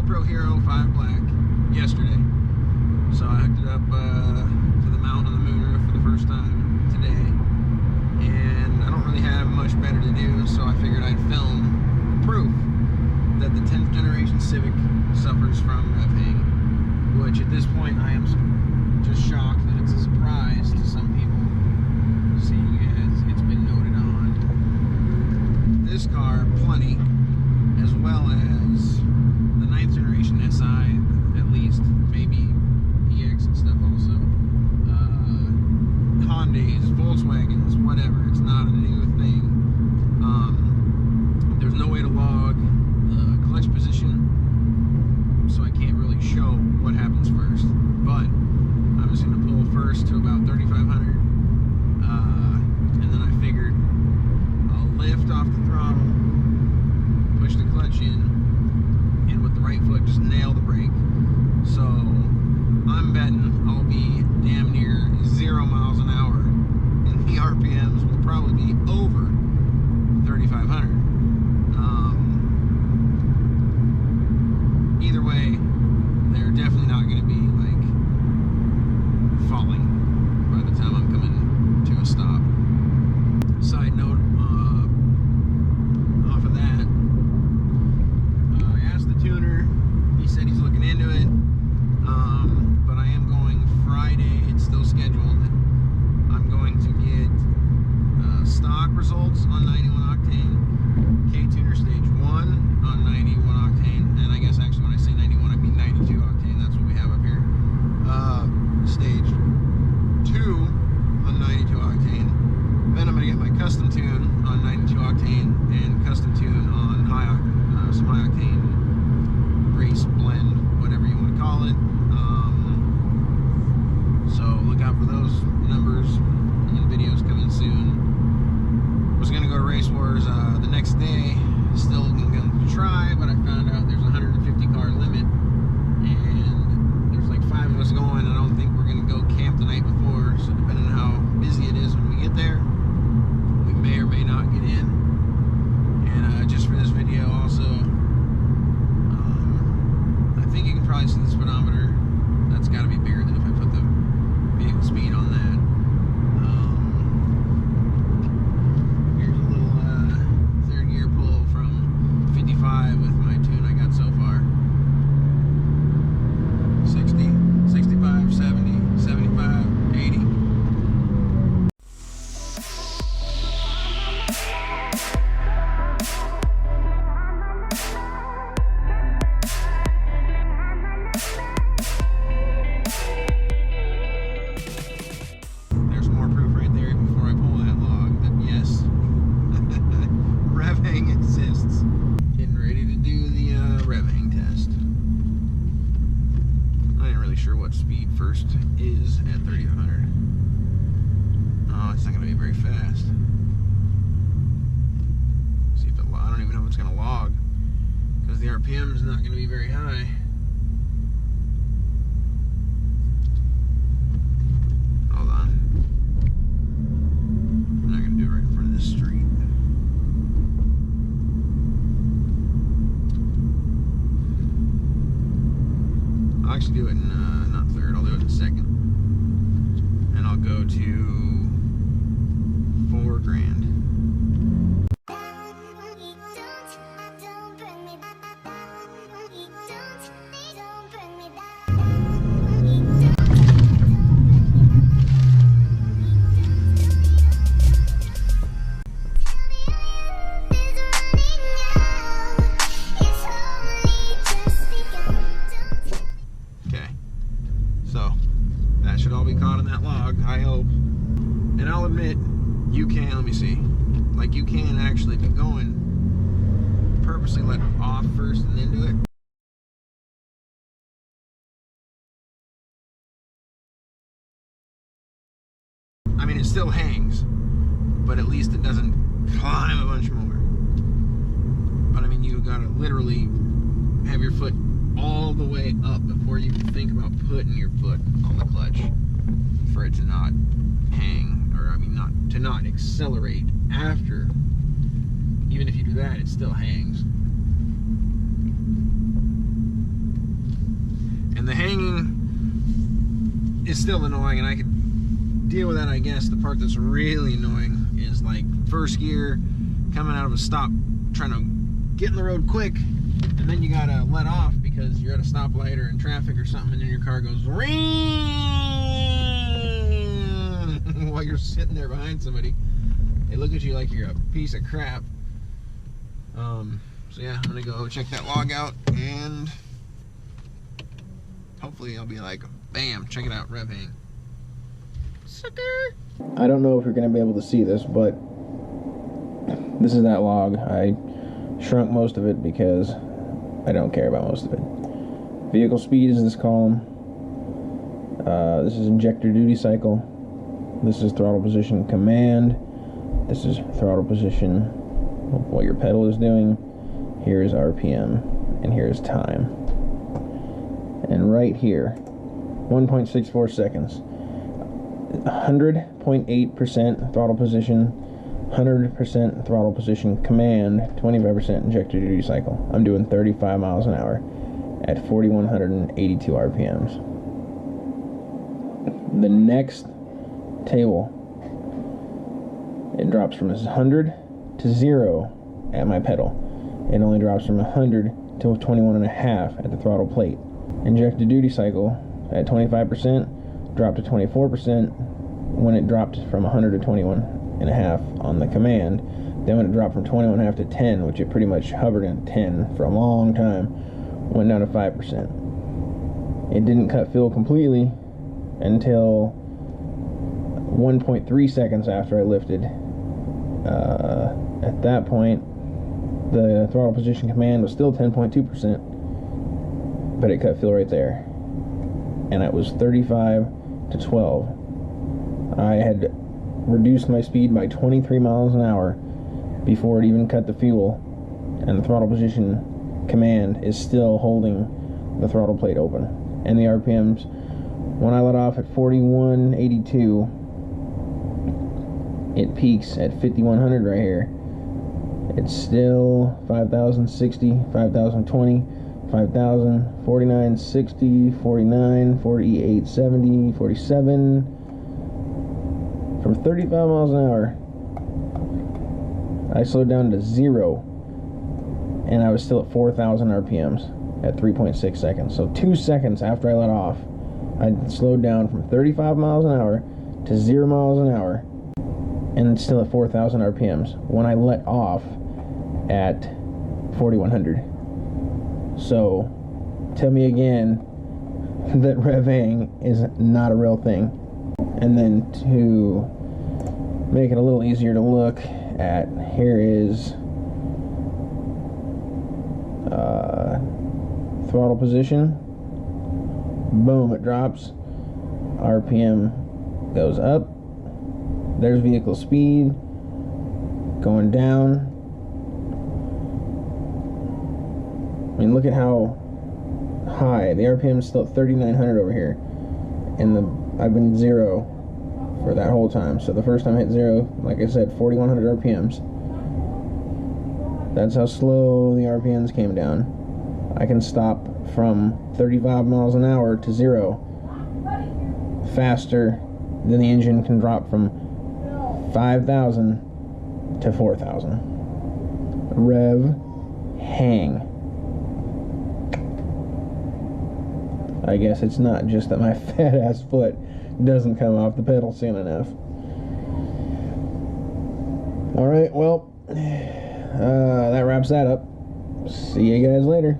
GoPro Hero 5 Black yesterday. So I hooked it up to the mount on the moonroof for the first time today. And I don't really have much better to do, so I figured I'd film proof that the 10th generation Civic suffers from rev hang, which at this point I am just shocked that it's a surprise to some people, seeing as it's been noted on this car plenty, as well as the 9th generation SI, at least, maybe EX and stuff also. Hondas, Volkswagens, whatever. It's not a new thing. There's no way to log the clutch position, so I can't really show what happens first. But I'm just going to pull first to about 3,500, and then I figured I'll lift off the throttle, push the clutch in, and with the right foot just nail the brake. So I'm betting I'll be damn near 0 miles an hour, and the RPMs will probably be over 3,500. Either way, they're definitely not going to be like falling by the time I'm coming to a stop. Side note, off of that, I asked the tuner. He said he's looking into it, but I am going Friday. It's still scheduled. I'm going to get stock results on 91 octane, K-Tuner stage 1 on 91 octane, and I guess actually when I say 91 I mean 92 octane, that's what we have up here. Stage 2 on 92 octane. Then I'm going to get my custom tune on 92 octane and custom tune on some high octane race blend, whatever you want to call it. So look out for those numbers and videos coming soon. Was going to go to Race Wars the next day. Still going to try, but I found out there's a 150 car limit, and there's like 5 of us going. I don't think we're going to go camp the night before, so depending on how busy it is when we get there, we may or may not get in. And just for this video also, I think you can probably see the speedometer. That's got to be bigger than if I put the vehicle speed on that. Here's a little third gear pull from 55 with my tune I got so far. 60, 65, 70, 75, 80. There's more proof right there before I pull that log that yes, rev hang exists. Getting ready to do the rev hang test. I ain't really sure what speed first is at 3,500. Oh, it's not going to be very fast. See if I don't even know if it's going to log, because the RPM is not going to be very high. Hold on. I'm not going to do it right in front of this street. I'll actually do it in, not third, I'll do it in second. And I'll go to 4 grand. Should all be caught in that log, I hope. And I'll admit, you can, let me see, like you can actually be going, purposely let it off first and then do it. I mean, it still hangs, but at least it doesn't climb a bunch more. But I mean, you gotta literally have your foot all the way up before you can think about putting your foot on the clutch for it to not hang, or I mean to not accelerate after. Even if you do that, it still hangs. still annoying, and I could deal with that, I guess. The part that's really annoying is like first gear, coming out of a stop, trying to get in the road quick, and then you gotta let off because you're at a stoplight or in traffic or something, and then your car goes ring while you're sitting there behind somebody. They look at you like you're a piece of crap. So yeah, I'm gonna go check that log out, and hopefully I'll be like, bam, check it out, rev hang. Sucker! I don't know if you're gonna be able to see this, but this is that log. I shrunk most of it because I don't care about most of it. Vehicle speed is this column. This is injector duty cycle. This is throttle position command. This is throttle position, what your pedal is doing. Here is RPM, and here is time. And right here, 1.64 seconds. 100.8% throttle position, 100% throttle position command, 25% injector duty cycle. I'm doing 35 miles an hour at 4,182 RPMs. The next table, it drops from 100 to 0 at my pedal. It only drops from 100 to 21.5 at the throttle plate. Injected duty cycle at 25% dropped to 24% when it dropped from 100 to 21.5 on the command. Then when it dropped from 21.5 to 10, which it pretty much hovered in 10 for a long time, went down to 5%. It didn't cut fuel completely until 1.3 seconds after I lifted. At that point, the throttle position command was still 10.2%, but it cut fuel right there. And it was 35 to 12. I had reduced my speed by 23 miles an hour before it even cut the fuel, and the throttle position command is still holding the throttle plate open. And the RPMs, when I let off at 4182, it peaks at 5100 right here. It's still 5,060, 5,020, 5,000, 4960, 49, 4870, 47. From 35 miles an hour, I slowed down to 0, and I was still at 4,000 RPMs at 3.6 seconds. So 2 seconds after I let off, I slowed down from 35 miles an hour to 0 miles an hour, and still at 4,000 RPMs when I let off at 4,100. So tell me again that revving is not a real thing. And then to make it a little easier to look at, here is throttle position. Boom, it drops. RPM goes up. There's vehicle speed going down. I mean, look at how high. The RPM is still at 3,900 over here, and I've been 0 for that whole time. So the first time I hit 0, like I said, 4,100 RPMs. That's how slow the RPMs came down. I can stop from 35 miles an hour to 0 faster than the engine can drop from 5,000 to 4,000. Rev hang. I guess it's not just that my fat ass foot doesn't come off the pedal soon enough. Alright, well, that wraps that up. See you guys later.